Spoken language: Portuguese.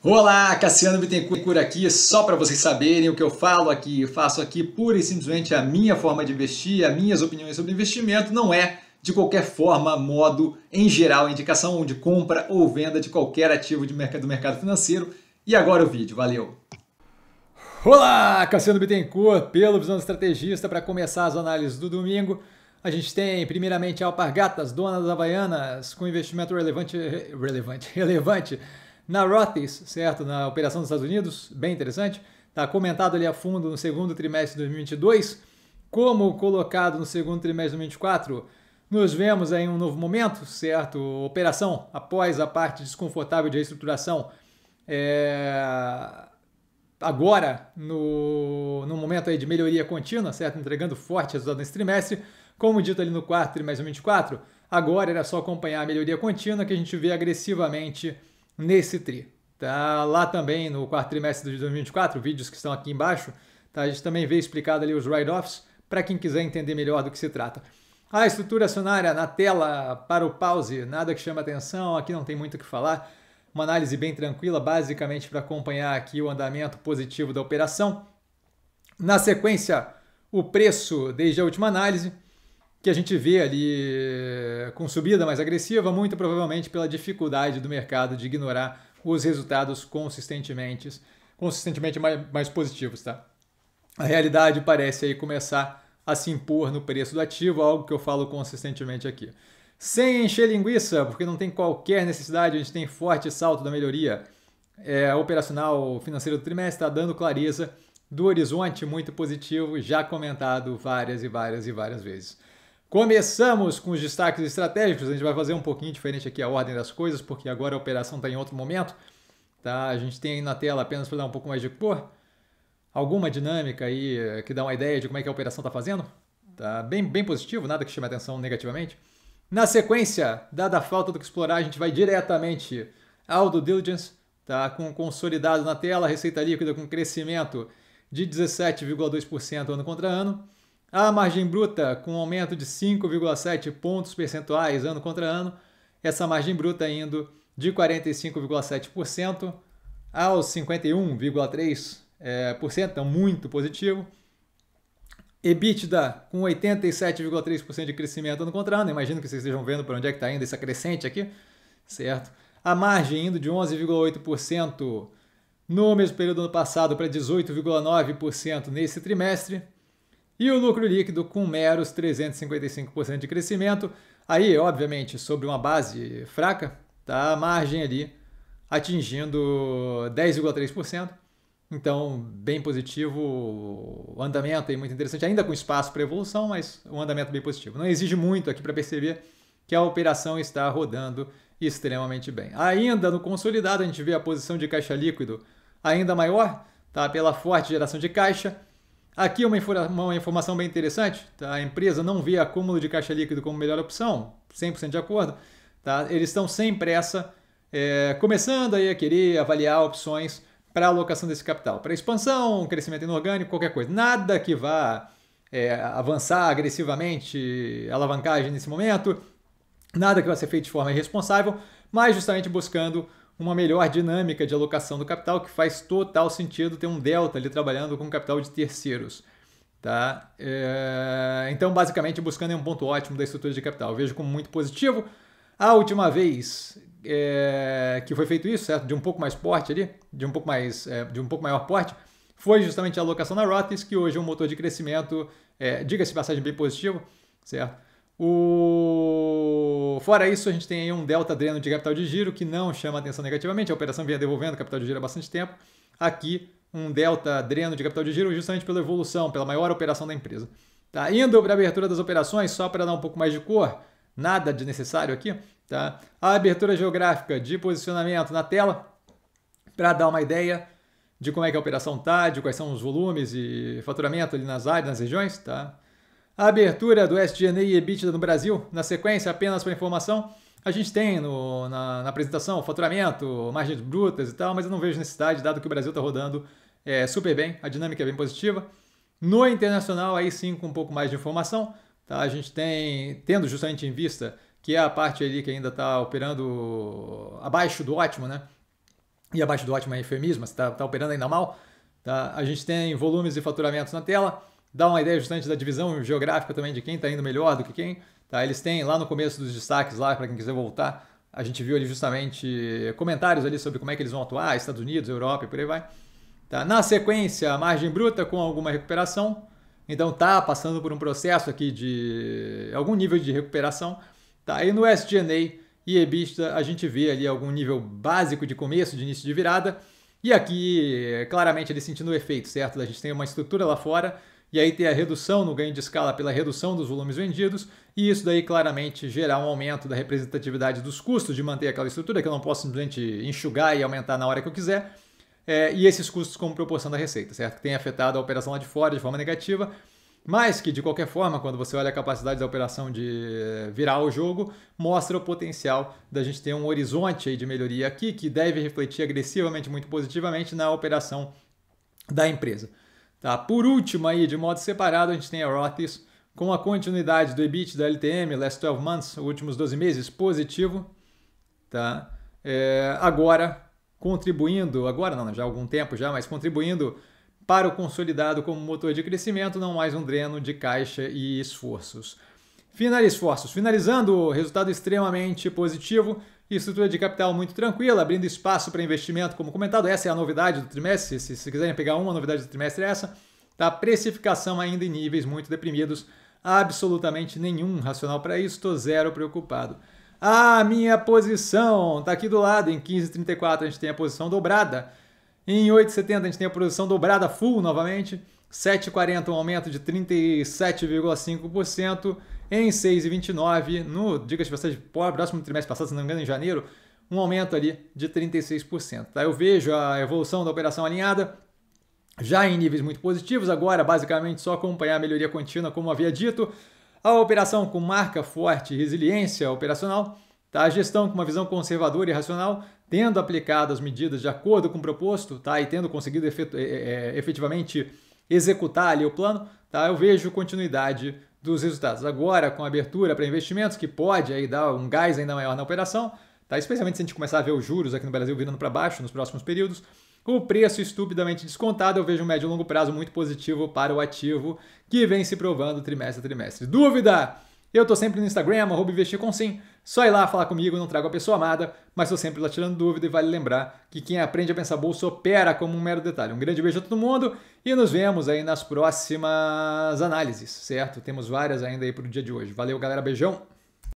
Olá, Cassiano Bittencourt aqui, só para vocês saberem o que eu falo aqui, eu faço aqui pura e simplesmente a minha forma de investir, as minhas opiniões sobre investimento, não é de qualquer forma, modo, em geral, indicação de compra ou venda de qualquer ativo do mercado financeiro. E agora o vídeo, valeu! Olá, Cassiano Bittencourt, pelo Visão do Estrategista, para começar as análises do domingo. A gente tem, primeiramente, a Alpargatas, dona das Havaianas, com investimento relevante na Rothy's, certo? Na operação dos Estados Unidos, bem interessante. Está comentado ali a fundo no segundo trimestre de 2022. Como colocado no segundo trimestre de 2024, nos vemos aí em um novo momento, certo? Operação, após a parte desconfortável de reestruturação, agora no momento aí de melhoria contínua, certo? Entregando forte resultado nesse trimestre. Como dito ali no quarto trimestre de 2024, agora era só acompanhar a melhoria contínua que a gente vê agressivamente nesse TRI. Tá? Lá também no quarto trimestre de 2024, vídeos que estão aqui embaixo, tá? A gente também vê explicado ali os write-offs para quem quiser entender melhor do que se trata. A estrutura acionária na tela para o pause, nada que chama atenção, aqui não tem muito o que falar. Uma análise bem tranquila, basicamente para acompanhar aqui o andamento positivo da operação. Na sequência, o preço desde a última análise, que a gente vê ali com subida mais agressiva, muito provavelmente pela dificuldade do mercado de ignorar os resultados consistentemente mais positivos. Tá? A realidade parece aí começar a se impor no preço do ativo, algo que eu falo consistentemente aqui. Sem encher linguiça, porque não tem qualquer necessidade, a gente tem forte salto da melhoria operacional financeira do trimestre, está dando clareza do horizonte muito positivo, já comentado várias vezes. Começamos com os destaques estratégicos, a gente vai fazer um pouquinho diferente aqui a ordem das coisas, porque agora a operação está em outro momento. Tá? A gente tem aí na tela, apenas para dar um pouco mais de cor, alguma dinâmica aí que dá uma ideia de como é que a operação está fazendo. Tá? Bem positivo, nada que chame a atenção negativamente. Na sequência, dada a falta do que explorar, a gente vai diretamente ao due diligence, tá? Com consolidado na tela, receita líquida com crescimento de 17,2% ano contra ano. A margem bruta com aumento de 5,7 pontos percentuais ano contra ano. Essa margem bruta indo de 45,7% aos 51,3%, então muito positivo. EBITDA com 87,3% de crescimento ano contra ano. Imagino que vocês estejam vendo para onde é que está indo essa crescente aqui, certo? A margem indo de 11,8% no mesmo período do ano passado para 18,9% nesse trimestre. E o lucro líquido com meros 355% de crescimento. Aí, obviamente, sobre uma base fraca, tá? A margem ali atingindo 10,3%. Então, bem positivo, o andamento aí muito interessante, ainda com espaço para evolução, mas um andamento bem positivo. Não exige muito aqui para perceber que a operação está rodando extremamente bem. Ainda no consolidado, a gente vê a posição de caixa líquido ainda maior, tá? Pela forte geração de caixa. Aqui uma informação bem interessante, tá? A empresa não vê acúmulo de caixa líquido como melhor opção, 100% de acordo. Tá? Eles estão sem pressa, começando aí a querer avaliar opções para a alocação desse capital, para expansão, crescimento inorgânico, qualquer coisa. Nada que vá avançar agressivamente, alavancagem nesse momento, nada que vá ser feito de forma irresponsável, mas justamente buscando uma melhor dinâmica de alocação do capital, que faz total sentido ter um delta ali trabalhando com capital de terceiros. Tá? Então, basicamente, buscando um ponto ótimo da estrutura de capital. Eu vejo como muito positivo. A última vez que foi feito isso, certo? De um pouco mais porte ali, de um pouco maior porte, foi justamente a alocação na Rothy's, que hoje é um motor de crescimento, diga-se de passagem, bem positivo, certo? Fora isso, a gente tem aí um delta dreno de capital de giro que não chama atenção negativamente. A operação vinha devolvendo capital de giro há bastante tempo. Aqui, um delta dreno de capital de giro justamente pela evolução, pela maior operação da empresa. Tá? Indo para a abertura das operações, só para dar um pouco mais de cor, nada de necessário aqui. Tá? A abertura geográfica de posicionamento na tela, para dar uma ideia de como é que a operação está, de quais são os volumes e faturamento ali nas áreas, nas regiões. Tá? A abertura do SG&A e EBITDA no Brasil, na sequência, apenas para informação, a gente tem na apresentação faturamento, margens brutas e tal, mas eu não vejo necessidade, dado que o Brasil está rodando super bem, a dinâmica é bem positiva. No internacional, aí sim, com um pouco mais de informação, tá? A gente tendo justamente em vista que é a parte ali que ainda está operando abaixo do ótimo, né? e abaixo do ótimo é eufemismo, você está operando ainda mal. Tá? A gente tem volumes e faturamentos na tela, dá uma ideia justamente da divisão geográfica também de quem está indo melhor do que quem. Tá? Eles têm lá no começo dos destaques, lá para quem quiser voltar, a gente viu ali justamente comentários ali sobre como é que eles vão atuar, Estados Unidos, Europa e por aí vai. Tá? Na sequência, a margem bruta com alguma recuperação. Então tá passando por um processo aqui de algum nível de recuperação. Tá? E no SG&A e EBITDA a gente vê ali algum nível básico de começo, de início de virada. E aqui, claramente, ele sentindo o efeito, certo? A gente tem uma estrutura lá fora, e aí tem a redução no ganho de escala pela redução dos volumes vendidos, e isso daí claramente gerar um aumento da representatividade dos custos de manter aquela estrutura, que eu não posso simplesmente enxugar e aumentar na hora que eu quiser, e esses custos como proporção da receita, certo? Que tem afetado a operação lá de fora de forma negativa, mas que, de qualquer forma, quando você olha a capacidade da operação de virar o jogo, mostra o potencial da gente ter um horizonte aí de melhoria aqui que deve refletir agressivamente, muito positivamente na operação da empresa. Tá? Por último, aí, de modo separado, a gente tem a Rothy's com a continuidade do EBIT da LTM, last 12 months, últimos 12 meses, positivo. Tá? Agora, contribuindo, agora não, já há algum tempo já, mas contribuindo para o consolidado como motor de crescimento, não mais um dreno de caixa e esforços. Finalizando, resultado extremamente positivo, estrutura de capital muito tranquila, abrindo espaço para investimento, como comentado, essa é a novidade do trimestre, se quiserem pegar uma novidade do trimestre é essa, tá? Precificação ainda em níveis muito deprimidos, absolutamente nenhum racional para isso, estou zero preocupado. A minha posição está aqui do lado, em 15,34 a gente tem a posição dobrada, em 8,70 a gente tem a posição dobrada full novamente, 7,40 um aumento de 37,5%, em 6,29 no, diga-se de passagem, próximo trimestre passado, se não me engano, em janeiro, um aumento ali de 36%. Tá? Eu vejo a evolução da operação alinhada, já em níveis muito positivos, agora basicamente só acompanhar a melhoria contínua, como havia dito, a operação com marca forte e resiliência operacional, tá? A gestão com uma visão conservadora e racional, tendo aplicado as medidas de acordo com o proposto, tá? E tendo conseguido efetivamente executar ali o plano, tá? Eu vejo continuidade dos resultados. Agora, com a abertura para investimentos, que pode aí dar um gás ainda maior na operação, tá? Especialmente se a gente começar a ver os juros aqui no Brasil virando para baixo nos próximos períodos, o preço estupidamente descontado, eu vejo um médio e longo prazo muito positivo para o ativo, que vem se provando trimestre a trimestre. Dúvida? Eu tô sempre no Instagram, @investircomsim. Só ir lá falar comigo, não trago a pessoa amada, mas estou sempre lá tirando dúvida e vale lembrar que quem aprende a pensar bolsa opera como um mero detalhe. Um grande beijo a todo mundo e nos vemos aí nas próximas análises, certo? Temos várias ainda aí pro dia de hoje. Valeu, galera, beijão!